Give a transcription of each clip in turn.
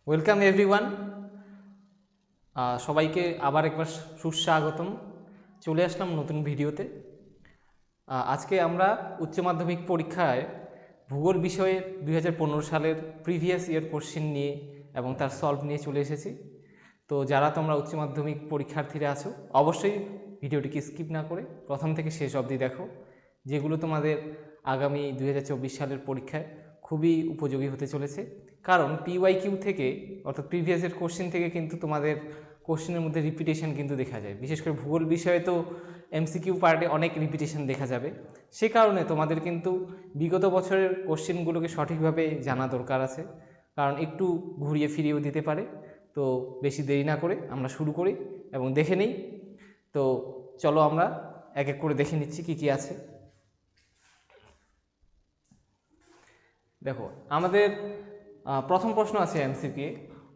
Welcome everyone. সবাইকে আবার একবার সুস্বাগতম। চলে আসলাম নতুন ভিডিওতে। আজকে আমরা উচ্চ মাধ্যমিক পরীক্ষায় ভূগোল বিষয়ে 2015 সালের প্রিভিয়াস ইয়ার কোশ্চেন নিয়ে এবং তার সলভ নিয়ে চলে এসেছি। তো যারা তোমরা উচ্চ মাধ্যমিক পরীক্ষার্থীরা আছো, অবশ্যই ভিডিওটিকে স্কিপ না করে প্রথম থেকে শেষ অবধি দেখো, যেগুলো তোমাদের আগামী 2024 সালের পরীক্ষায় খুবই উপযোগী হতে চলেছে। কারণ PYQ থেকে অর্থাৎ প্রিভিয়াস ইয়ার কোশ্চেন থেকে কিন্তু তোমাদের কোশ্চেনের মধ্যে রিপিটেশন কিন্তু দেখা যায়। বিশেষ করে ভূগোল বিষয়ে তো MCQ পার্টে অনেক রিপিটেশন দেখা যাবে। সে কারণে তোমাদের কিন্তু বিগত বছরের কোশ্চেনগুলোকে সঠিকভাবে জানা দরকার আছে, কারণ একটু ঘুরিয়ে ফিরিয়েও দিতে পারে। তো বেশি দেরি না করে আমরা শুরু করি এবং দেখে নিই। তো চলো আমরা এক এক করে দেখে নিচ্ছি কি কি আছে। দেখো, আমাদের প্রথম প্রশ্ন আছে MCQ,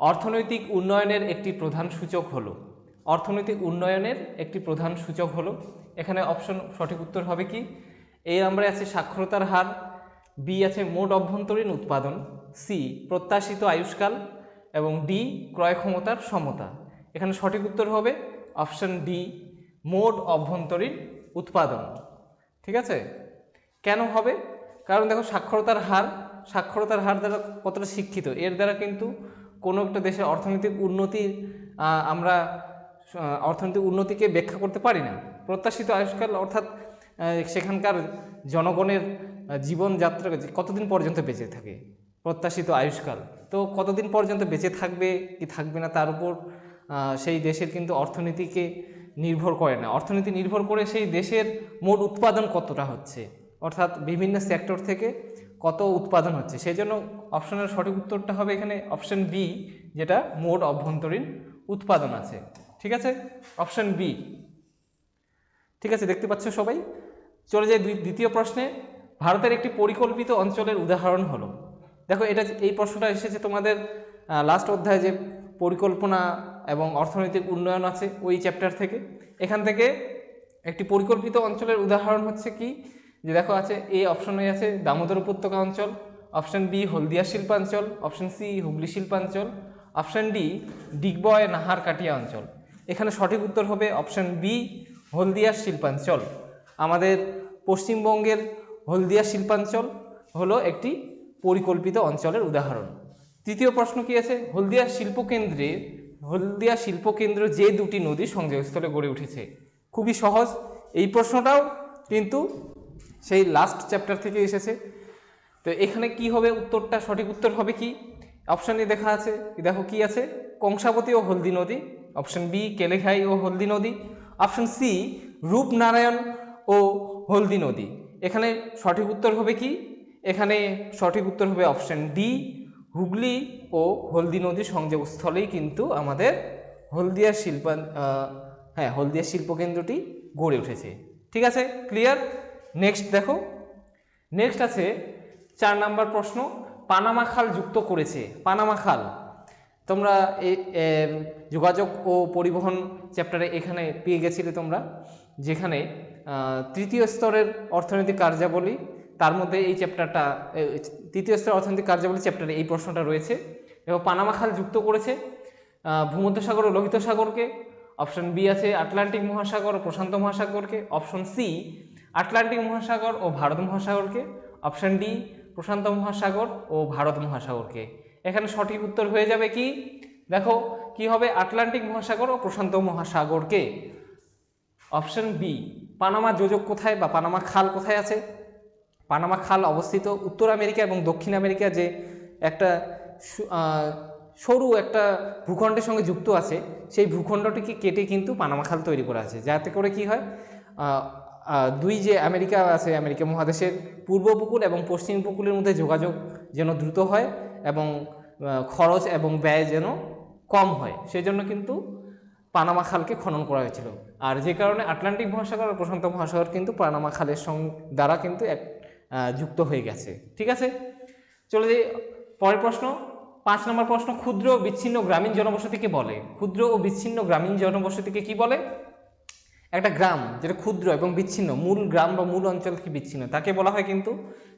অর্থনৈতিক উন্নয়নের একটি প্রধান সূচক হলো। অর্থনৈতিক উন্নয়নের একটি প্রধান সূচক হলো, এখানে অপশন সঠিক উত্তর হবে কি? A নম্বরে আছে সাক্ষরতার হার, B আছে মোট অভ্যন্তরীণ উৎপাদন, C প্রত্যাশিত আয়ুষ্কাল এবং D ক্রয় ক্ষমতার সমতা। এখানে সঠিক উত্তর হবে অপশন ডি, মোট অভ্যন্তরীণ উৎপাদন। ঠিক আছে? কেন হবে? কারণ দেখো, সাক্ষরতার হার দ্বারা কতটা শিক্ষিত, এর দ্বারা কিন্তু কোনো একটা দেশের অর্থনৈতিক উন্নতির আমরা অর্থনৈতিক উন্নতিকে ব্যাখ্যা করতে পারি না। প্রত্যাশিত আয়ুষ্কাল অর্থাৎ সেখানকার জনগণের জীবনযাত্রা কতদিন পর্যন্ত বেঁচে থাকে, প্রত্যাশিত আয়ুষ্কাল। তো কতদিন পর্যন্ত বেঁচে থাকবে কি থাকবে না তার উপর সেই দেশের কিন্তু অর্থনীতিকে নির্ভর করে না। অর্থনীতি নির্ভর করে সেই দেশের মোট উৎপাদন কতটা হচ্ছে, অর্থাৎ বিভিন্ন সেক্টর থেকে কত উৎপাদন হচ্ছে। সেই জন্য অপশনের সঠিক উত্তরটা হবে এখানে অপশন বি, যেটা মোট অভ্যন্তরীণ উৎপাদন আছে। ঠিক আছে, অপশন বি। ঠিক আছে, দেখতে পাচ্ছ সবাই। চলে যায় দ্বিতীয় প্রশ্নে, ভারতের একটি পরিকল্পিত অঞ্চলের উদাহরণ হলো। দেখো, এই প্রশ্নটা এসেছে তোমাদের লাস্ট অধ্যায়ে যে পরিকল্পনা এবং অর্থনৈতিক উন্নয়ন আছে ওই চ্যাপ্টার থেকে। এখান থেকে একটি পরিকল্পিত অঞ্চলের উদাহরণ হচ্ছে কি, যে দেখো আছে এ অপশনে আছে দামোদর উপত্যকা অঞ্চল, অপশন বি হলদিয়া শিল্পাঞ্চল, অপশন সি হুগলি শিল্পাঞ্চল, অপশন ডি ডিগবয় নাহার কাটিয়া অঞ্চল। এখানে সঠিক উত্তর হবে অপশন বি, হলদিয়া শিল্পাঞ্চল। আমাদের পশ্চিমবঙ্গের হলদিয়া শিল্পাঞ্চল হলো একটি পরিকল্পিত অঞ্চলের উদাহরণ। তৃতীয় প্রশ্ন কি আছে, হলদিয়া শিল্পকেন্দ্র যে দুটি নদী সংযোগস্থলে গড়ে উঠেছে। খুবই সহজ এই প্রশ্নটাও, কিন্তু সেই লাস্ট চ্যাপ্টার থেকে এসেছে। তো এখানে কি হবে উত্তরটা? সঠিক উত্তর হবে কি? অপশানে দেখা আছে, দেখো কি আছে, কংসাবতী ও হলদি নদী, অপশন বি কেলেঘাই ও হলদি নদী, অপশন সি রূপনারায়ণ ও হলদি নদী। এখানে সঠিক উত্তর হবে কি? এখানে সঠিক উত্তর হবে অপশন ডি, হুগলি ও হলদি নদীর সংযোগস্থলেই কিন্তু আমাদের হলদিয়া শিল্পকেন্দ্রটি গড়ে উঠেছে। ঠিক আছে, ক্লিয়ার? নেক্সট দেখো, নেক্সট আছে 4 নাম্বার প্রশ্ন, পানামা খাল যুক্ত করেছে। পানামা খাল তোমরা যোগাযোগ ও পরিবহন চ্যাপ্টারে এখানে পেয়ে গেছিলে তোমরা, যেখানে তৃতীয় স্তরের অর্থনৈতিক কার্যাবলী, তার মধ্যে এই চ্যাপ্টারটা তৃতীয় স্তরের অর্থনৈতিক কার্যাবলী চ্যাপ্টারে এই প্রশ্নটা রয়েছে। এবং পানামা খাল যুক্ত করেছে ভূমধ্যসাগর ও লোহিত সাগরকে, অপশন বি আছে আটলান্টিক মহাসাগর ও প্রশান্ত মহাসাগরকে, অপশন সি আটলান্টিক মহাসাগর ও ভারত মহাসাগরকে, অপশন ডি প্রশান্ত মহাসাগর ও ভারত মহাসাগরকে। এখানে সঠিক উত্তর হয়ে যাবে কি? দেখো কি হবে, আটলান্টিক মহাসাগর ও প্রশান্ত মহাসাগরকে। অপশন বি, পানামা যোজক কোথায় বা পানামা খাল কোথায় আছে? পানামা খাল অবস্থিত উত্তর আমেরিকা এবং দক্ষিণ আমেরিকা, যে একটা সরু একটা ভূখণ্ডের সঙ্গে যুক্ত আছে, সেই ভূখণ্ডটিকে কেটে কিন্তু পানামা খাল তৈরি করা আছে, যাতে করে কি হয়, দুই যে আমেরিকা আছে, আমেরিকা মহাদেশের পূর্ব উপকূল এবং পশ্চিম উপকূলের মধ্যে যোগাযোগ যেন দ্রুত হয় এবং খরচ এবং ব্যয় যেন কম হয়, সেজন্য কিন্তু পানামা খালকে খনন করা হয়েছিল। আর যে কারণে আটলান্টিক মহাসাগর আর প্রশান্ত মহাসাগর কিন্তু পানামা খালের দ্বারা কিন্তু যুক্ত হয়ে গেছে। ঠিক আছে, চলে যাই পরের প্রশ্ন। 5 নম্বর প্রশ্ন, ক্ষুদ্র ও বিচ্ছিন্ন গ্রামীণ জনবসতিকে বলে। ক্ষুদ্র ও বিচ্ছিন্ন গ্রামীণ জনবসতিকে কি বলে? একটা গ্রাম যেটা ক্ষুদ্র এবং বিচ্ছিন্ন, মূল গ্রাম বা মূল অঞ্চল থেকে বিচ্ছিন্ন, তাকে বলা হয় কিন্তু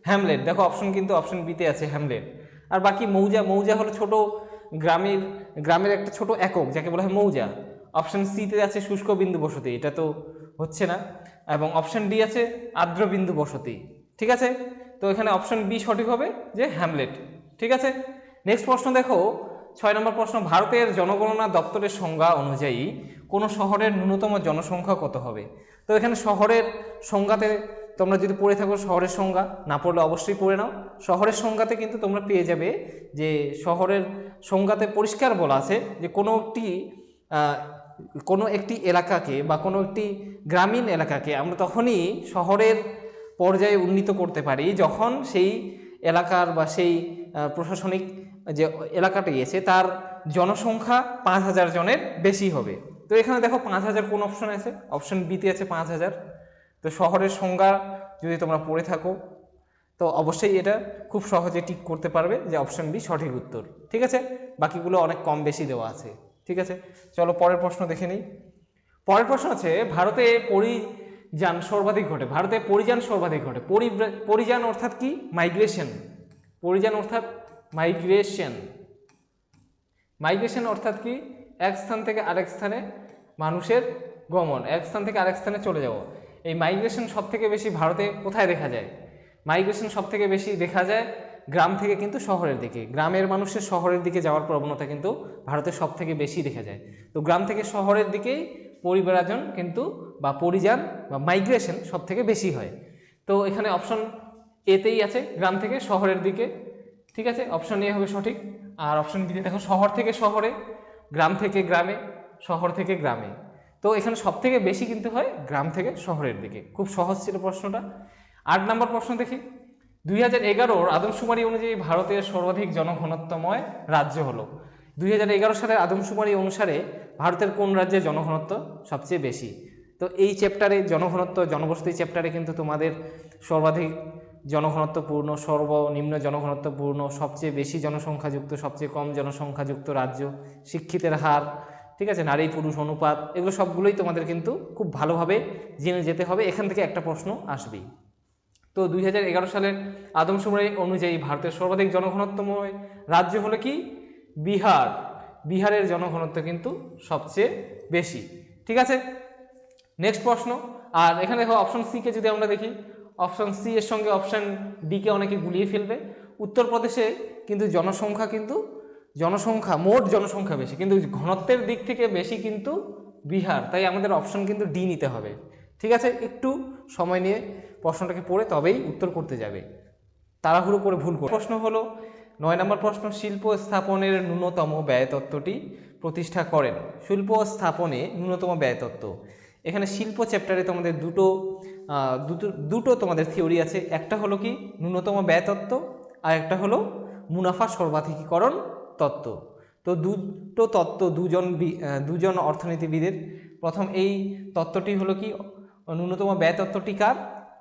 হ্যামলেট। দেখো অপশন কিন্তু অপশন বিতে আছে হ্যামলেট। আর বাকি মৌজা হলো ছোট গ্রামের একটা ছোট একক যাকে বলা হয় মৌজা। অপশন সিতে আছে শুষ্ক বিন্দু বসতি, এটা তো হচ্ছে না। এবং অপশন ডি আছে আর্দ্র বিন্দু বসতি। ঠিক আছে, তো এখানে অপশন বি সঠিক হবে, যে হ্যামলেট। ঠিক আছে, নেক্সট প্রশ্ন দেখো, 6 নম্বর প্রশ্ন, ভারতের জনগণনা দপ্তরের সংজ্ঞা অনুযায়ী কোন শহরের ন্যূনতম জনসংখ্যা কত হবে? তো এখানে শহরের সংজ্ঞাতে তোমরা যদি পড়ে থাকো, শহরের সংজ্ঞা না পড়লে অবশ্যই পড়ে নাও। শহরের সংজ্ঞাতে কিন্তু তোমরা পেয়ে যাবে যে শহরের সংজ্ঞাতে পরিষ্কার বলা আছে যে কোনো একটি এলাকাকে বা কোনো একটি গ্রামীণ এলাকাকে আমরা তখনই শহরের পর্যায়ে উন্নীত করতে পারি যখন সেই এলাকার বা সেই প্রশাসনিক যে এলাকাটি আছে তার জনসংখ্যা 5,000 জনের বেশি হবে। তো এখানে দেখো 5,000 কোন অপশন আছে? অপশন বিতে আছে 5,000। তো শহরের সংজ্ঞা যদি তোমরা পড়ে থাকো তো অবশ্যই এটা খুব সহজে টিক করতে পারবে যে অপশন বি সঠিক উত্তর। ঠিক আছে, বাকিগুলো অনেক কম বেশি দেওয়া আছে। ঠিক আছে, চলো পরের প্রশ্ন দেখে নিই। পরের প্রশ্ন আছে, ভারতে পরিযান সর্বাধিক ঘটে। ভারতে পরিযান সর্বাধিক ঘটে। পরিযান অর্থাৎ কি? মাইগ্রেশন। পরিযান অর্থাৎ মাইগ্রেশন। মাইগ্রেশন অর্থাৎ কি? এক স্থান থেকে আরেক স্থানে মানুষের গমন, এক স্থান থেকে আরেক স্থানে চলে যাওয়া। এই মাইগ্রেশন সব থেকে বেশি ভারতে কোথায় দেখা যায়? মাইগ্রেশন সব থেকে বেশি দেখা যায় গ্রাম থেকে কিন্তু শহরের দিকে। গ্রামের মানুষের শহরের দিকে যাওয়ার প্রবণতা কিন্তু ভারতে সব থেকে বেশি দেখা যায়। তো গ্রাম থেকে শহরের দিকেই পরিব্রাজন কিন্তু বা পরিযান বা মাইগ্রেশন সব থেকে বেশি হয়। তো এখানে অপশন এতেই আছে গ্রাম থেকে শহরের দিকে। ঠিক আছে, অপশন এ হবে সঠিক। আর অপশন বিতে দেখো শহর থেকে শহরে, গ্রাম থেকে গ্রামে, শহর থেকে গ্রামে। তো এখানে সব থেকে বেশি কিন্তু হয় গ্রাম থেকে শহরের দিকে। খুব সহজ ছিল প্রশ্নটা। 8 নম্বর প্রশ্ন দেখি, 2011 আদমশুমারি অনুযায়ী ভারতের সর্বাধিক জনঘনত্বময় রাজ্য হলো। 2011 সালের আদমশুমারি অনুসারে ভারতের কোন রাজ্যের জনঘনত্ব সবচেয়ে বেশি? তো এই চ্যাপ্টারে জনঘনত্ব জনবসতি চ্যাপ্টারে কিন্তু তোমাদের সর্বাধিক জনঘনত্বপূর্ণ, সর্বনিম্ন জনঘনত্বপূর্ণ, সবচেয়ে বেশি জনসংখ্যাযুক্ত, সবচেয়ে কম জনসংখ্যাযুক্ত রাজ্য, শিক্ষিতের হার, ঠিক আছে, নারী পুরুষ অনুপাত, এগুলো সবগুলোই তোমাদের কিন্তু খুব ভালোভাবে জেনে যেতে হবে। এখান থেকে একটা প্রশ্ন আসবেই। তো 2011 সালের আদমশুমারি অনুযায়ী ভারতের সর্বাধিক জনঘনত্বময় রাজ্য হলো কি? বিহার। বিহারের জনঘনত্ব কিন্তু সবচেয়ে বেশি। ঠিক আছে, নেক্সট প্রশ্ন। আর এখানে দেখো অপশন সি কে যদি আমরা দেখি, অপশন সি এর সঙ্গে অপশন ডি কে অনেকে গুলিয়ে ফেলবে। উত্তরপ্রদেশে কিন্তু মোট জনসংখ্যা বেশি, কিন্তু ঘনত্বের দিক থেকে বেশি কিন্তু বিহার। তাই আমাদের অপশন কিন্তু ডি নিতে হবে। ঠিক আছে, একটু সময় নিয়ে প্রশ্নটাকে পড়ে তবেই উত্তর করতে যাবে, তাড়াহুড়ো করে ভুল করে। প্রশ্ন হলো 9 নম্বর প্রশ্ন, শিল্প স্থাপনের ন্যূনতম ব্যয় তত্ত্বটি প্রতিষ্ঠা করেন। শিল্প স্থাপনে ন্যূনতম ব্যয় তত্ত্ব, এখানে শিল্প চ্যাপ্টারে তোমাদের দুটো তোমাদের থিওরি আছে। একটা হলো কি ন্যূনতম ব্যয় তত্ত্ব, আর একটা হলো মুনাফা সর্বাধিকীকরণ তত্ত্ব। তো দুটো তত্ত্ব দুজন অর্থনীতিবিদের। প্রথম এই তত্ত্বটি হলো কি ন্যূনতম ব্যয় তত্ত্বটি কার?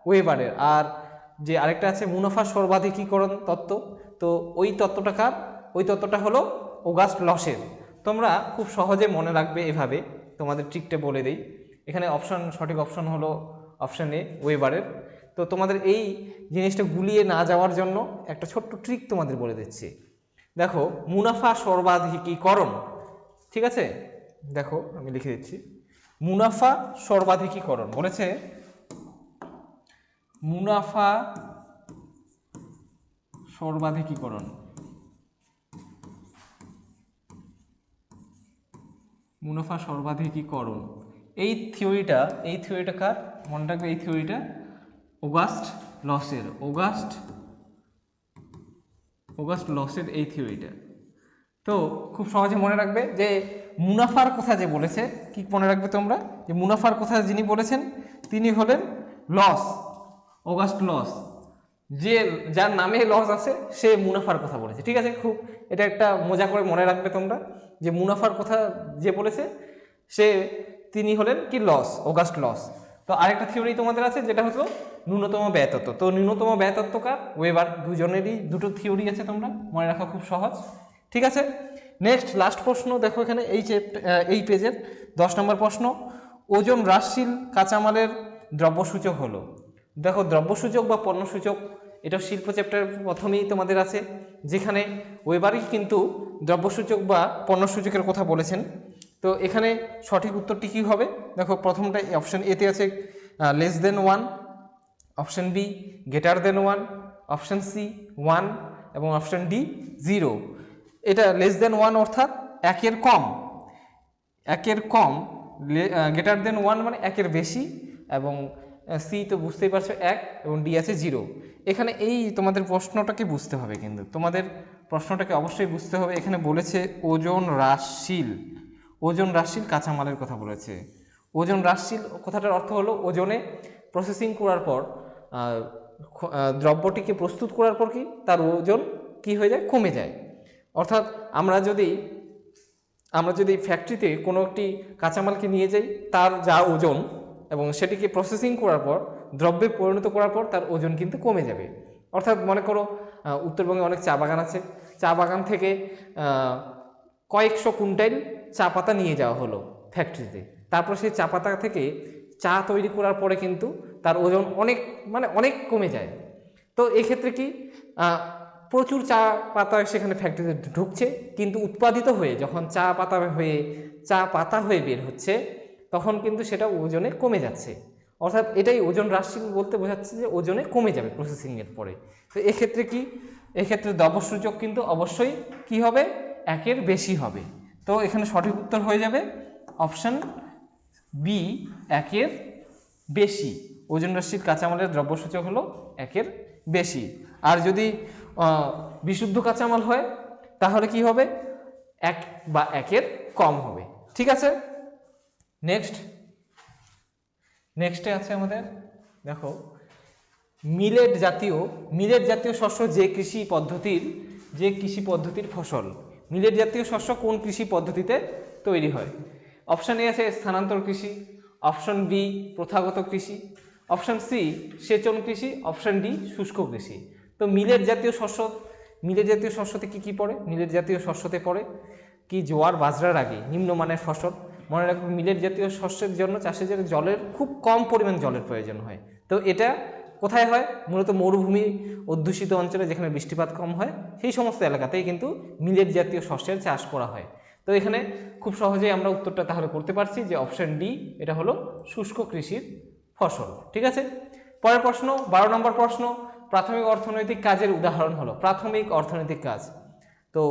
ওয়েবারের। আর যে আরেকটা আছে মুনাফা সর্বাধিকীকরণ তত্ত্ব, তো ওই তত্ত্বটা কার? ওই তত্ত্বটা হলো অগাস্ট লসের। তোমরা খুব সহজে মনে রাখবে এভাবে, তোমাদের ট্রিকটা বলে দেই। এখানে সঠিক অপশন হলো অপশন এ, ওয়েবারের। তো তোমাদের এই জিনিসটা গুলিয়ে না যাওয়ার জন্য একটা ছোট্ট ট্রিক তোমাদের বলে দিচ্ছি। দেখো মুনাফা সর্বাধিকীকরণ, ঠিক আছে, দেখো আমি লিখে দিচ্ছি। মুনাফা সর্বাধিকীকরণ বলেছে, মুনাফা সর্বাধিকীকরণ। মুনাফা সর্বাধিকীকরণ এই থিওরিটা কার? মনে রাখবে এই থিওরিটা অগাস্ট লসের এই থিওরিটা। তো খুব সহজে মনে রাখবে যে মুনাফার কথা যে বলেছে, কি মনে রাখবে তোমরা, যে মুনাফার কথা যিনি বলেছেন তিনি হলেন অগাস্ট লস। যার নামে লস আছে সে মুনাফার কথা বলেছে। ঠিক আছে, খুব এটা একটা মজা করে মনে রাখবে তোমরা, যে মুনাফার কথা যে বলেছে তিনি হলেন কি অগাস্ট লস। তো আরেকটা থিওরি তোমাদের আছে যেটা হলো ন্যূনতম ব্যয় তত্ত্ব। তো ন্যূনতম ব্যয় তত্ত্ব কার? ওয়েবার। দুজনেরই দুটো থিওরি আছে, তোমরা মনে রাখা খুব সহজ। ঠিক আছে, নেক্সট লাস্ট প্রশ্ন দেখো এখানে এই পেজের 10 নম্বর প্রশ্ন, ওজন হ্রাসশীল কাঁচামালের দ্রব্যসূচক হলো। দেখো দ্রব্যসূচক বা পণ্যসূচক এটাও শিল্প চ্যাপ্টার প্রথমেই তোমাদের আছে, যেখানে ওয়েবারই কিন্তু দ্রব্যসূচক বা পণ্যসূচকের কথা বলেছেন। তো এখানে সঠিক উত্তরটি কী হবে? দেখো প্রথমটা অপশন এতে আছে less than 1, option B greater than 1, option C 1 এবং অপশন ডি 0। এটা লেস দেন 1 অর্থাৎ একের কম, একের কম, গ্রেটার দেন 1 মানে একের বেশি, এবং সি তো বুঝতেই পারছো 1, এবং ডি আছে 0। এখানে এই তোমাদের প্রশ্নটাকে বুঝতে হবে, কিন্তু তোমাদের প্রশ্নটাকে অবশ্যই বুঝতে হবে। এখানে বলেছে ওজন হ্রাসশীল, ওজন হ্রাসশীল কাঁচামালের কথা বলেছে। ওজন হ্রাসশীল কথাটার অর্থ হলো ওজনে প্রসেসিং করার পর দ্রব্যটিকে প্রস্তুত করার পর কি তার ওজন কি হয়ে যায়, কমে যায়। অর্থাৎ আমরা যদি ফ্যাক্টরিতে কোনো একটি কাঁচামালকে নিয়ে যাই, তার যা ওজন এবং সেটিকে প্রসেসিং করার পর দ্রব্যে পরিণত করার পর তার ওজন কিন্তু কমে যাবে। অর্থাৎ মনে করো উত্তরবঙ্গে অনেক চা বাগান আছে, চা বাগান থেকে কয়েকশো কুইন্টাল চা পাতা নিয়ে যাওয়া হলো ফ্যাক্টরিতে, তারপর সেই চা পাতা থেকে চা তৈরি করার পরে কিন্তু তার ওজন অনেক কমে যায়। তো এক্ষেত্রে কি প্রচুর চা পাতা সেখানে ফ্যাক্টরিতে ঢুকছে, কিন্তু উৎপাদিত হয়ে যখন চা পাতা হয়ে বের হচ্ছে, তখন কিন্তু সেটা ওজনে কমে যাচ্ছে। অর্থাৎ এটাই ওজন হ্রাসশীল বলতে বোঝাচ্ছে যে ওজনে কমে যাবে প্রসেসিংয়ের পরে। তো এক্ষেত্রে কি, এক্ষেত্রে দ্রব্যসূচক কিন্তু অবশ্যই কি হবে, একের বেশি হবে। তো এখানে সঠিক উত্তর হয়ে যাবে অপশন বি, একের বেশি। ওজন হ্রাসশীল কাঁচামালের দ্রব্যসূচক হলো একের বেশি। আর যদি বিশুদ্ধ কাঁচামাল হয় তাহলে কি হবে, এক বা একের কম হবে। ঠিক আছে, নেক্সটে আছে আমাদের, দেখো মিলেট জাতীয় শস্য যে কৃষি পদ্ধতির ফসল। মিলেট জাতীয় শস্য কোন কৃষি পদ্ধতিতে তৈরি হয়? অপশন এ আছে স্থানান্তর কৃষি, অপশন বি প্রথাগত কৃষি, অপশন সি সেচন কৃষি, অপশন ডি শুষ্ক কৃষি। তো মিলেট জাতীয় শস্যতে কি পড়ে? মিলেট জাতীয় শস্যতে পড়ে কি জোয়ার বাজরার আগে নিম্নমানের ফসল। মনে রাখবে মিলেট জাতীয় শস্যের জন্য চাষের জন্য জলের খুব কম পরিমাণ জলের প্রয়োজন হয়। তো এটা কোথায় হয়? মূলত মরুভূমি অধ্যুষিত অঞ্চলে, যেখানে বৃষ্টিপাত কম হয়, সেই সমস্ত এলাকাতেই কিন্তু মিলেট জাতীয় শস্যের চাষ করা হয়। তো এখানে খুব সহজেই আমরা উত্তরটা তাহলে করতে পারছি যে অপশন ডি, এটা হলো শুষ্ক কৃষির ফসল। ঠিক আছে, পরের প্রশ্ন 12 নম্বর প্রশ্ন, প্রাথমিক অর্থনৈতিক কাজের উদাহরণ হলো। প্রাথমিক অর্থনৈতিক কাজ তো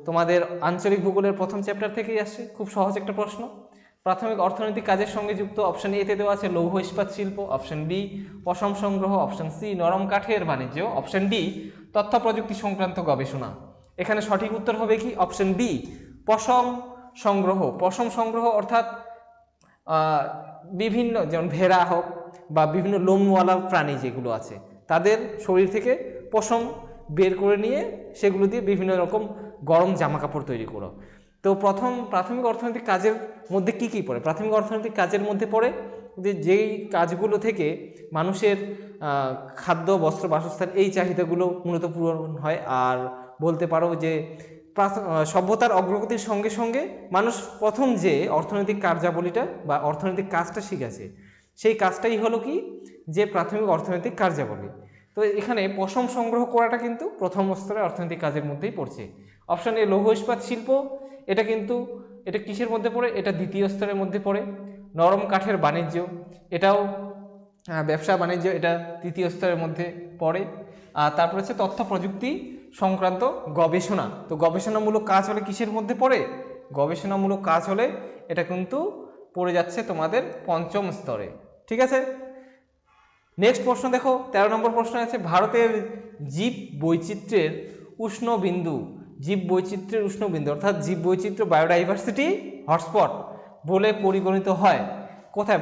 তোমাদের আঞ্চলিক ভূগোলের প্রথম চ্যাপ্টার থেকেই আসছে, খুব সহজ একটা প্রশ্ন। প্রাথমিক অর্থনৈতিক কাজের সঙ্গে যুক্ত অপশন এতে দেওয়া আছে লৌহ ইস্পাত শিল্প, অপশন বি পশম সংগ্রহ, অপশন সি নরম কাঠের বাণিজ্য, অপশন ডি তথ্য প্রযুক্তি সংক্রান্ত গবেষণা। এখানে সঠিক উত্তর হবে কি অপশন বি পশম সংগ্রহ অর্থাৎ বিভিন্ন, যেমন ভেড়া হোক বা বিভিন্ন লোমওয়ালা প্রাণী যেগুলো আছে, তাদের শরীর থেকে পশম বের করে নিয়ে সেগুলো দিয়ে বিভিন্ন রকম গরম জামা কাপড় তৈরি করো। তো প্রাথমিক অর্থনৈতিক কাজের মধ্যে কি পড়ে? প্রাথমিক অর্থনৈতিক কাজের মধ্যে পড়ে যে যেই কাজগুলো থেকে মানুষের খাদ্য, বস্ত্র, বাসস্থান এই চাহিদাগুলো মূলত পূরণ হয়। আর বলতে পারো যে সভ্যতার অগ্রগতির সঙ্গে সঙ্গে মানুষ প্রথম যে অর্থনৈতিক কার্যাবলীটা বা অর্থনৈতিক কাজটা শিখেছে, সেই কাজটাই হলো কি যে প্রাথমিক অর্থনৈতিক কার্যাবলী। তো এখানে পশম সংগ্রহ করাটা কিন্তু প্রথম স্তরের অর্থনৈতিক কাজের মধ্যেই পড়ছে। অপশন এ লৌহ ইস্পাত শিল্প, এটা কিসের মধ্যে পড়ে? এটা দ্বিতীয় স্তরের মধ্যে পড়ে। নরম কাঠের বাণিজ্য, এটাও ব্যবসা বাণিজ্য, এটা তৃতীয় স্তরের মধ্যে পড়ে। আর তারপর হচ্ছে তথ্য প্রযুক্তি সংক্রান্ত গবেষণা। তো গবেষণামূলক কাজ হলে কিসের মধ্যে পড়ে? গবেষণামূলক কাজ হলে এটা কিন্তু পড়ে যাচ্ছে তোমাদের পঞ্চম স্তরে। ঠিক আছে, নেক্সট প্রশ্ন দেখো 13 নম্বর প্রশ্ন আছে ভারতের জীব বৈচিত্র্যের উষ্ণবিন্দু অর্থাৎ জীব বৈচিত্র্য বায়োডাইভার্সিটি হটস্পট বলে পরিগণিত হয় কোথায়?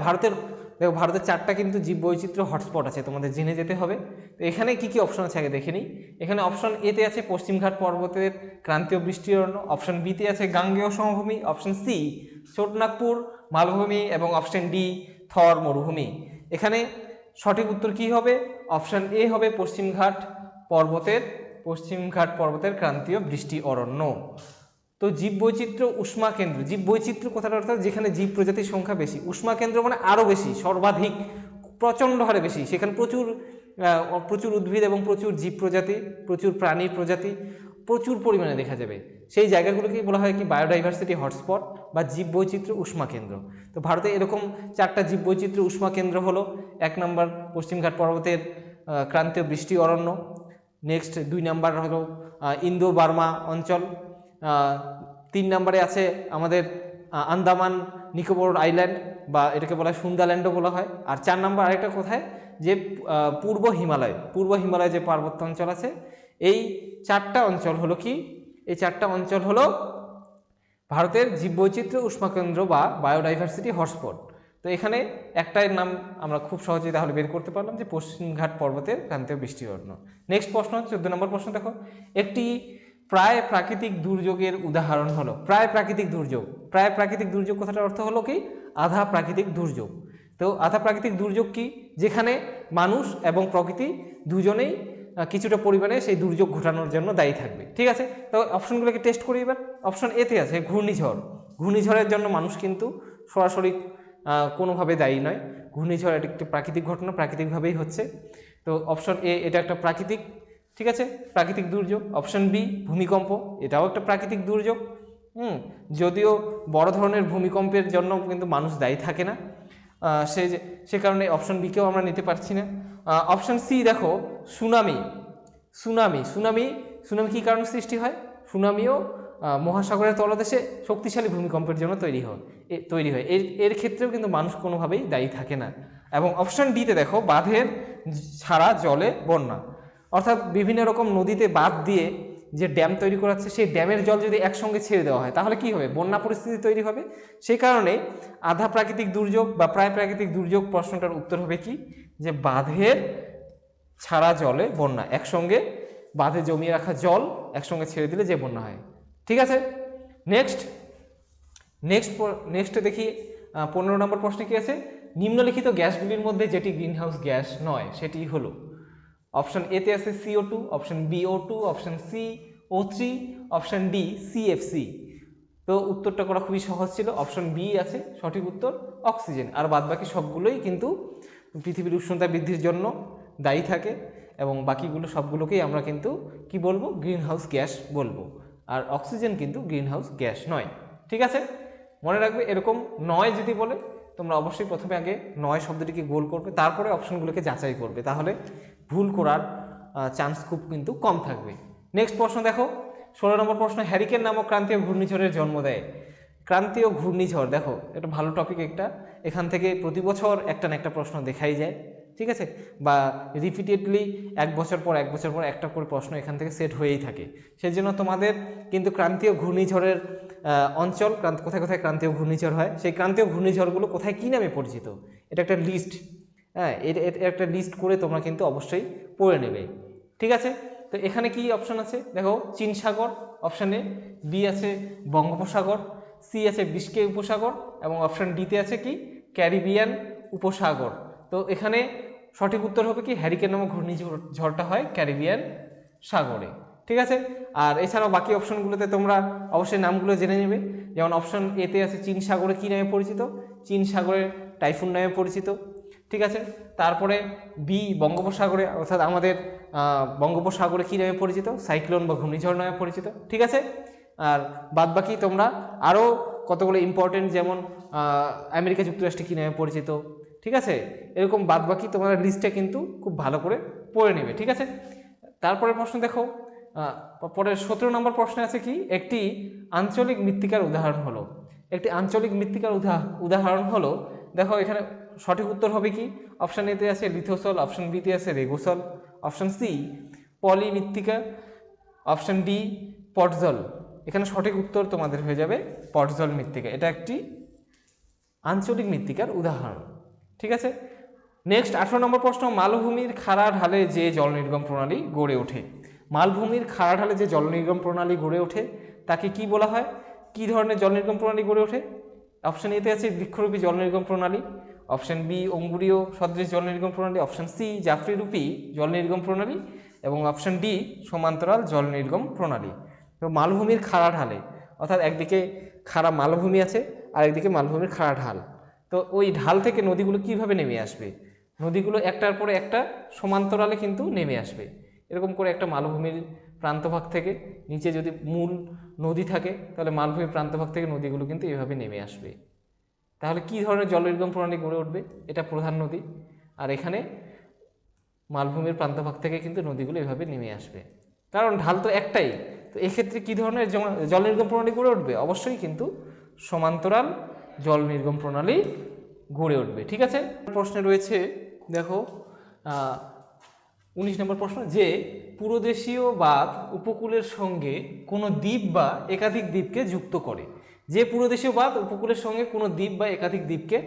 দেখো ভারতের 4টা কিন্তু জীব বৈচিত্র্য হটস্পট আছে, তোমাদের জেনে যেতে হবে। তো এখানে কি অপশন আছে আগে দেখে নিই। এখানে অপশন এতে আছে পশ্চিমঘাট পর্বতের ক্রান্তীয় বৃষ্টি অরণ্য, অপশন বিতে আছে গাঙ্গেয় সমভূমি, অপশন সি ছোটনাগপুর মালভূমি এবং অপশন ডি থর মরুভূমি। এখানে সঠিক উত্তর কি হবে? অপশন এ হবে পশ্চিমঘাট পর্বতের ক্রান্তীয় বৃষ্টি অরণ্য। তো জীব বৈচিত্র্য উষ্মা কেন্দ্র, জীব বৈচিত্র্য কথাটা অর্থাৎ যেখানে জীব প্রজাতির সংখ্যা বেশি, উষ্মা কেন্দ্র মানে আরও বেশি, সর্বাধিক, প্রচণ্ড হারে বেশি, সেখানে প্রচুর প্রচুর উদ্ভিদ এবং প্রচুর জীব প্রজাতি, প্রচুর প্রাণীর প্রজাতি প্রচুর পরিমাণে দেখা যাবে। সেই জায়গাগুলোকে বলা হয় কি বায়োডাইভার্সিটি হটস্পট বা জীববৈচিত্র্য উষ্মা কেন্দ্র। তো ভারতে এরকম 4টা জীববৈচিত্র্য উষ্মা কেন্দ্র হলো, 1 নম্বর পশ্চিমঘাট পর্বতের ক্রান্তীয় বৃষ্টি অরণ্য, নেক্সট 2 নম্বর হলো ইন্দো বার্মা অঞ্চল, 3 নম্বরে আছে আমাদের আন্দামান নিকোবর আইল্যান্ড বা এটাকে বলা হয় সুন্দাল্যান্ডও বলা হয়। আর 4 নম্বর আরেকটা কোথায় যে পূর্ব হিমালয় যে পার্বত্য অঞ্চল আছে, এই 4টা অঞ্চল হলো কি, এই 4টা অঞ্চল হলো ভারতের জীববৈচিত্র্য উষ্মাকেন্দ্র বা বায়োডাইভার্সিটি হটস্পট। তো এখানে একটাই নাম আমরা খুব সহজেই তাহলে বের করতে পারলাম যে পশ্চিমঘাট পর্বতের ক্রান্তীয় বৃষ্টি অরণ্য। নেক্সট প্রশ্ন 14 নম্বর প্রশ্ন দেখো, একটি প্রায় প্রাকৃতিক দুর্যোগের উদাহরণ হলো প্রায় প্রাকৃতিক দুর্যোগ। প্রায় প্রাকৃতিক দুর্যোগ কথাটার অর্থ হলো কি আধা প্রাকৃতিক দুর্যোগ। তো আধা প্রাকৃতিক দুর্যোগ কি, যেখানে মানুষ এবং প্রকৃতি দুজনেই কিছুটা পরিমাণে সেই দুর্যোগ ঘটানোর জন্য দায়ী থাকবে। ঠিক আছে, তো অপশনগুলোকে টেস্ট করি এবার। অপশন এতে আছে ঘূর্ণিঝড়। ঘূর্ণিঝড়ের জন্য মানুষ কিন্তু সরাসরি কোনোভাবে দায়ী নয়। ঘূর্ণিঝড় এটা একটি প্রাকৃতিক ঘটনা, প্রাকৃতিকভাবেই হচ্ছে। তো অপশন এ এটা একটা প্রাকৃতিক, ঠিক আছে, প্রাকৃতিক দুর্যোগ। অপশন বি ভূমিকম্প, এটাও একটা প্রাকৃতিক দুর্যোগ। যদিও বড় ধরনের ভূমিকম্পের জন্য কিন্তু মানুষ দায়ী থাকে না, সে কারণে অপশন বিকেও আমরা নিতে পারছি না। অপশন সি দেখো সুনামি। সুনামি কী কারণে সৃষ্টি হয়? সুনামিও মহাসাগরের তলদেশে শক্তিশালী ভূমিকম্পের জন্য তৈরি হয়। এর ক্ষেত্রেও কিন্তু মানুষ কোনোভাবেই দায়ী থাকে না। এবং অপশন ডিতে দেখো বাঁধের ছাড়া জলে বন্যা, অর্থাৎ বিভিন্ন রকম নদীতে বাঁধ দিয়ে যে ড্যাম তৈরি করা হচ্ছে, সেই ড্যামের জল যদি একসঙ্গে ছেড়ে দেওয়া হয় তাহলে কি হবে? বন্যা পরিস্থিতি তৈরি হবে। সেই কারণে আধা প্রাকৃতিক দুর্যোগ বা প্রায় প্রাকৃতিক দুর্যোগ প্রশ্নটার উত্তর হবে কি, যে বাঁধের ছাড়া জলে বন্যা, একসঙ্গে বাঁধে জমিয়ে রাখা জল একসঙ্গে ছেড়ে দিলে যে বন্যা হয়। ঠিক আছে, নেক্সট দেখি 15 নম্বর প্রশ্নে কি আছে, নিম্নলিখিত গ্যাসগুলির মধ্যে যেটি গ্রিনহাউস গ্যাস নয় সেটি হলো। অপশন এতে আছে CO2, option B O2, option C O3, option D CFC। তো উত্তরটা করা খুবই সহজ ছিল, অপশন বি আছে সঠিক উত্তর, অক্সিজেন। আর বাদবাকি সবগুলোই কিন্তু পৃথিবীর উষ্ণতা বৃদ্ধির জন্য দায়ী থাকে, এবং বাকিগুলো সবগুলোকেই আমরা কিন্তু কি বলবো? গ্রিনহাউস গ্যাস বলবো। আর অক্সিজেন কিন্তু গ্রিনহাউস গ্যাস নয়। ঠিক আছে, মনে রাখবে এরকম নয় যদি বলে তোমরা অবশ্যই প্রথমে আগে নয় শব্দটিকে গোল করবে, তারপরে অপশনগুলোকে যাচাই করবে, তাহলে ভুল করার চান্স খুব কিন্তু কম থাকবে। নেক্সট প্রশ্ন দেখো 16 নম্বর প্রশ্ন, হ্যারিকেন নামক ক্রান্তীয় ঘূর্ণিঝড়ের জন্ম দেয়। ক্রান্তীয় ঘূর্ণিঝড় দেখো এটা ভালো টপিক একটা, এখান থেকে প্রতি বছর একটা না একটা প্রশ্ন দেখাই যায়। ঠিক আছে, বা রিপিটেডলি এক বছর পর একটা করে প্রশ্ন এখান থেকে সেট হয়েই থাকে। সেই জন্য তোমাদের কিন্তু ক্রান্তীয় ঘূর্ণিঝড়ের অঞ্চল, কোথায় কোথায় ক্রান্তীয় ঘূর্ণিঝড় হয়, সেই ক্রান্তীয় ঘূর্ণিঝড়গুলো কোথায় কী নামে পরিচিত, এটা একটা লিস্ট, হ্যাঁ এটা একটা লিস্ট করে তোমরা কিন্তু অবশ্যই পড়ে নেবে। ঠিক আছে, তো এখানে কি অপশন আছে দেখো, চীন সাগর অপশন এ, বি আছে বঙ্গোপসাগর, সি আছে বিস্কে উপসাগর, এবং অপশন ডিতে আছে কি ক্যারিবিয়ান উপসাগর। তো এখানে সঠিক উত্তর হবে কি হ্যারিকেন নামক ঘূর্ণিঝড়টা হয় ক্যারিবিয়ান সাগরে। ঠিক আছে, আর এছাড়াও বাকি অপশনগুলোতে তোমরা অবশ্যই নামগুলো জেনে নেবে। যেমন অপশন এতে আছে চীন সাগরে কী নামে পরিচিত, চীন সাগরে টাইফুন নামে পরিচিত। ঠিক আছে, তারপরে বি বঙ্গোপসাগরে, অর্থাৎ আমাদের বঙ্গোপসাগরে কী নামে পরিচিত, সাইক্লোন বা ঘূর্ণিঝড় নামে পরিচিত। ঠিক আছে, আর বাদবাকি তোমরা আরও কতগুলো ইম্পর্টেন্ট, যেমন আমেরিকা যুক্তরাষ্ট্রে কী নামে পরিচিত, ঠিক আছে, এরকম বাদবাকি তোমরা লিস্টে কিন্তু খুব ভালো করে পড়ে নেবে। ঠিক আছে, তারপরে প্রশ্ন দেখো, পরের 17 নম্বর প্রশ্নে আছে কি, একটি আঞ্চলিক মৃত্তিকার উদাহরণ হলো। একটি আঞ্চলিক মৃত্তিকার উদাহরণ হলো, দেখো এখানে সঠিক উত্তর হবে কি, অপশন এতে আছে লিথোসল, অপশন বিতে আছে রেগোসল, অপশন সি পলিমৃত্তিকা, অপশন ডি পটজল। এখানে সঠিক উত্তর তোমাদের হয়ে যাবে পটজল মৃত্তিকা, এটা একটি আঞ্চলিক মৃত্তিকার উদাহরণ। ঠিক আছে, নেক্সট 18 নম্বর প্রশ্ন, মালভূমির খাড়া ঢালে যে জল নির্গম প্রণালী গড়ে ওঠে। মালভূমির খাড়া ঢালে যে জল নির্গম প্রণালী গড়ে ওঠে তাকে কি বলা হয়? কি ধরনের জল নির্গম প্রণালী গড়ে ওঠে? অপশন এতে আছে বৃক্ষরূপী জল নির্গম প্রণালী, অপশন বি অঙ্গুরীয় সদৃশ জল নির্গম প্রণালী, অপশন সি জাফরিরূপী জল নির্গম প্রণালী, এবং অপশন ডি সমান্তরাল জল নির্গম প্রণালী। তো মালভূমির খাড়া ঢালে, অর্থাৎ একদিকে খাড়া মালভূমি আছে আর একদিকে মালভূমির খাড়া ঢাল, তো ওই ঢাল থেকে নদীগুলো কিভাবে নেমে আসবে? নদীগুলো একটার পরে একটা সমান্তরালে কিন্তু নেমে আসবে। এরকম করে একটা মালভূমির প্রান্তভাগ থেকে নিচে যদি মূল নদী থাকে তাহলে মালভূমির প্রান্তভাগ থেকে নদীগুলো কিন্তু এভাবে নেমে আসবে। তাহলে কি ধরনের জল নির্গম প্রণালী গড়ে উঠবে? এটা প্রধান নদী, আর এখানে মালভূমির প্রান্তভাগ থেকে কিন্তু নদীগুলো এভাবে নেমে আসবে, কারণ ঢাল তো একটাই। তো এক্ষেত্রে কী ধরনের জল নির্গম প্রণালী গড়ে উঠবে? অবশ্যই কিন্তু সমান্তরাল জল নির্গম প্রণালী গড়ে উঠবে। ঠিক আছে, প্রশ্নে রয়েছে দেখো 19 নম্বর প্রশ্ন, যে পুরোদেশীয় বাঁধ উপকূলের সঙ্গে কোনো দ্বীপ বা একাধিক দ্বীপকে যুক্ত করে। যে পুরোদেশীয় বাঁধ উপকূলের সঙ্গে কোনো দ্বীপ বা একাধিক দ্বীপকে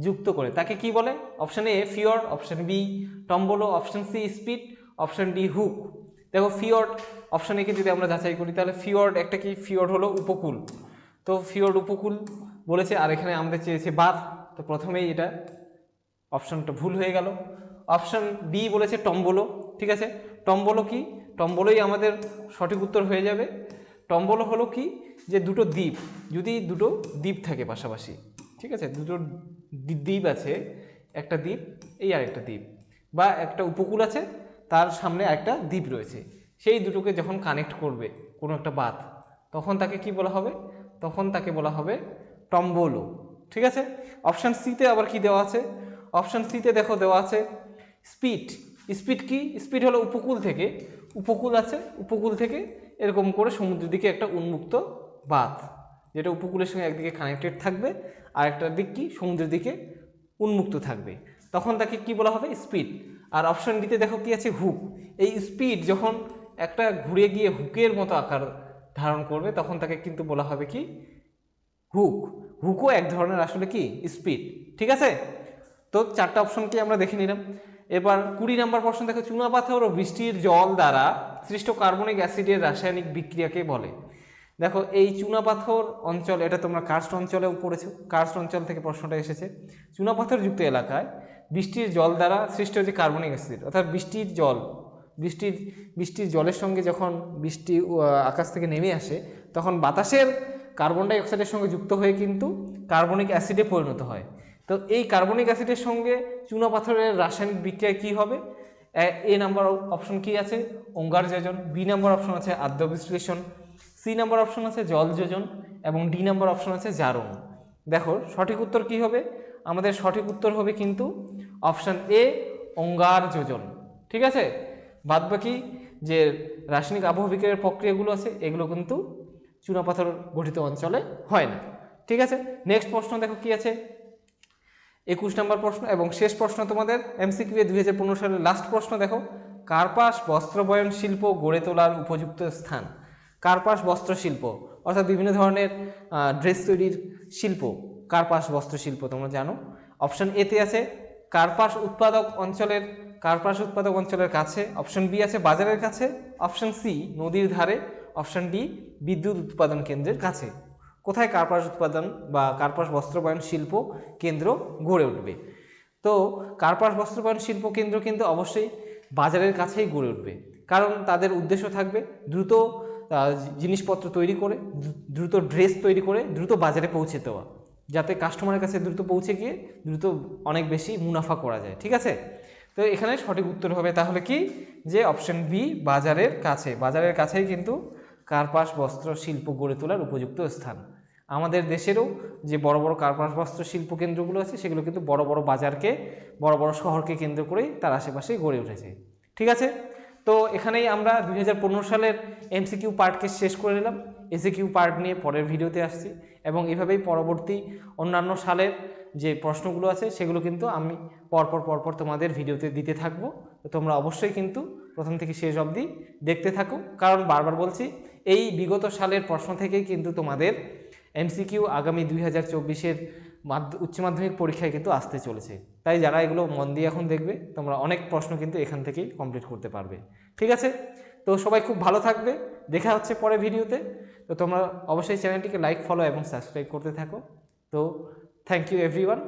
যুক্ত করে তাকে কি বলে? Option A fjord, option B tombolo, option C spit, option D hook. দেখো ফিয়র্ড অপশান একে যদি আমরা যাচাই করি তাহলে ফিয়র্ড একটা কি? ফিয়র্ড হলো উপকূল, তো ফিয়র্ড উপকূল বলেছে, আর এখানে আমাদের চেয়েছে বাঁধ, তো প্রথমেই এটা অপশানটা ভুল হয়ে গেল। অপশান বি বলেছে টম্বলো। ঠিক আছে, টম্বলো কি? টম্বলোই আমাদের সঠিক উত্তর হয়ে যাবে। টম্বলো হলো কি? যে দুটো দ্বীপ, যদি দুটো দ্বীপ থাকে পাশাপাশি, ঠিক আছে, দুটো দ্বীপ আছে, একটা দ্বীপ এই আর একটা দ্বীপ, বা একটা উপকূল আছে তার সামনে একটা দ্বীপ রয়েছে, সেই দুটোকে যখন কানেক্ট করবে কোনো একটা বাঁধ, তখন তাকে কি বলা হবে? তখন তাকে বলা হবে টম্বলো। ঠিক আছে, অপশান সিতে আবার কি দেওয়া আছে? অপশান সিতে দেখো দেওয়া আছে স্পিড। স্পিড কি? স্পিড হলো উপকূল থেকে, উপকূল আছে, উপকূল থেকে এরকম করে সমুদ্রের দিকে একটা উন্মুক্ত বাঁধ, যেটা উপকূলের সঙ্গে একদিকে কানেক্টেড থাকবে আর একটা দিক কি? সমুদ্রের দিকে উন্মুক্ত থাকবে, তখন তাকে কি বলা হবে? স্পিড। আর অপশান ডিতে দেখো কি আছে? হুক। এই স্পিড যখন একটা ঘুরে গিয়ে হুকের মতো আকার ধারণ করবে তখন তাকে কিন্তু বলা হবে কি? হুক। হুকও এক ধরনের আসলে কি? স্পিড। ঠিক আছে, তো চারটা অপশনকে আমরা দেখে নিলাম। এবার 20 নম্বর প্রশ্ন দেখো, চুনাপাথর ও বৃষ্টির জল দ্বারা সৃষ্ট কার্বনিক অ্যাসিডের রাসায়নিক বিক্রিয়াকে বলে। দেখো এই চুনাপাথর অঞ্চল, এটা তোমরা কার্স্ট অঞ্চলেও পড়েছো, কার্স্ট অঞ্চল থেকে প্রশ্নটা এসেছে। চুনাপাথরযুক্ত এলাকায় বৃষ্টির জল দ্বারা সৃষ্ট যে কার্বনিক অ্যাসিড, অর্থাৎ বৃষ্টির জল, বৃষ্টির জলের সঙ্গে যখন বৃষ্টি আকাশ থেকে নেমে আসে তখন বাতাসের কার্বন ডাই অক্সাইডের সঙ্গে যুক্ত হয়ে কিন্তু কার্বনিক অ্যাসিডে পরিণত হয়। তো এই কার্বনিক অ্যাসিডের সঙ্গে চুনাপাথরের রাসায়নিক বিক্রিয়া কী হবে? এ নাম্বার অপশন কি আছে? অঙ্গার যোজন। বি নাম্বার অপশন আছে আদ্য বিশ্লেষণ। সি নাম্বার অপশন আছে জল যোজন এবং ডি নাম্বার অপশন আছে জারণ। দেখো সঠিক উত্তর কি হবে? আমাদের সঠিক উত্তর হবে কিন্তু অপশন এ অঙ্গার যোজন। ঠিক আছে, বাদবাকি যে রাসায়নিক আবহ বিক্রিয়ার প্রক্রিয়াগুলো আছে এগুলো কিন্তু চুনাপাথর গঠিত অঞ্চলে হয় না। ঠিক আছে, নেক্সট প্রশ্ন দেখো কি আছে, 21 নম্বর প্রশ্ন এবং শেষ প্রশ্ন তোমাদের এমসিকিউ 2015 সালের লাস্ট প্রশ্ন। দেখো, কার্পাস বস্ত্রবয়ন শিল্প গড়ে তোলার উপযুক্ত স্থান। কার্পাস বস্ত্র শিল্প অর্থাৎ বিভিন্ন ধরনের ড্রেস তৈরির শিল্প, কার্পাস বস্ত্র শিল্প তোমরা জানো। অপশন এতে আছে কার্পাস উৎপাদক অঞ্চলের কাছে, অপশন বি আছে বাজারের কাছে, অপশন সি নদীর ধারে, অপশন ডি বিদ্যুৎ উৎপাদন কেন্দ্রের কাছে। কোথায় কার্পাস উৎপাদন বা কার্পাস বস্ত্রবয়ন শিল্প কেন্দ্র গড়ে উঠবে? তো কার্পাস বস্ত্রবয়ন শিল্প কেন্দ্র কিন্তু অবশ্যই বাজারের কাছেই গড়ে উঠবে, কারণ তাদের উদ্দেশ্য থাকবে দ্রুত জিনিসপত্র তৈরি করে, দ্রুত ড্রেস তৈরি করে দ্রুত বাজারে পৌঁছে দেওয়া, যাতে কাস্টমারের কাছে দ্রুত পৌঁছে গিয়ে দ্রুত অনেক বেশি মুনাফা করা যায়। ঠিক আছে, তো এখানে সঠিক উত্তর হবে তাহলে কি? যে অপশন বি বাজারের কাছে। বাজারের কাছেই কিন্তু কার্পাস বস্ত্র শিল্প গড়ে তোলার উপযুক্ত স্থান। আমাদের দেশেরও যে বড় বড় কার্পাস বস্ত্র শিল্প কেন্দ্রগুলো আছে সেগুলো কিন্তু বড় বড় বাজারকে, বড় বড় শহরকে কেন্দ্র করেই তার আশেপাশে গড়ে উঠেছে। ঠিক আছে, তো এখানেই আমরা 2015 সালের এমসিকিউ পার্টকে শেষ করে নিলাম। এসিকিউ পার্ট নিয়ে পরের ভিডিওতে আসছি এবং এভাবেই পরবর্তী অন্যান্য সালের যে প্রশ্নগুলো আছে সেগুলো কিন্তু আমি পরপর তোমাদের ভিডিওতে দিতে থাকবো। তো তোমরা অবশ্যই কিন্তু প্রথম থেকে শেষ অবধি দেখতে থাকো, কারণ বারবার বলছি এই বিগত সালের প্রশ্ন থেকেই কিন্তু তোমাদের এমসিকিউ আগামী 2024-এর উচ্চ মাধ্যমিক পরীক্ষায় কিন্তু আসতে চলেছে। তাই যারা এগুলো মন দিয়ে এখন দেখবে তোমরা অনেক প্রশ্ন কিন্তু এখান থেকেই কমপ্লিট করতে পারবে। ঠিক আছে, তো সবাই খুব ভালো থাকবে, দেখা হচ্ছে পরে ভিডিওতে। তো তোমরা অবশ্যই চ্যানেলটিকে লাইক, ফলো এবং সাবস্ক্রাইব করতে থাকো। তো থ্যাংক ইউ এভরিওয়ান।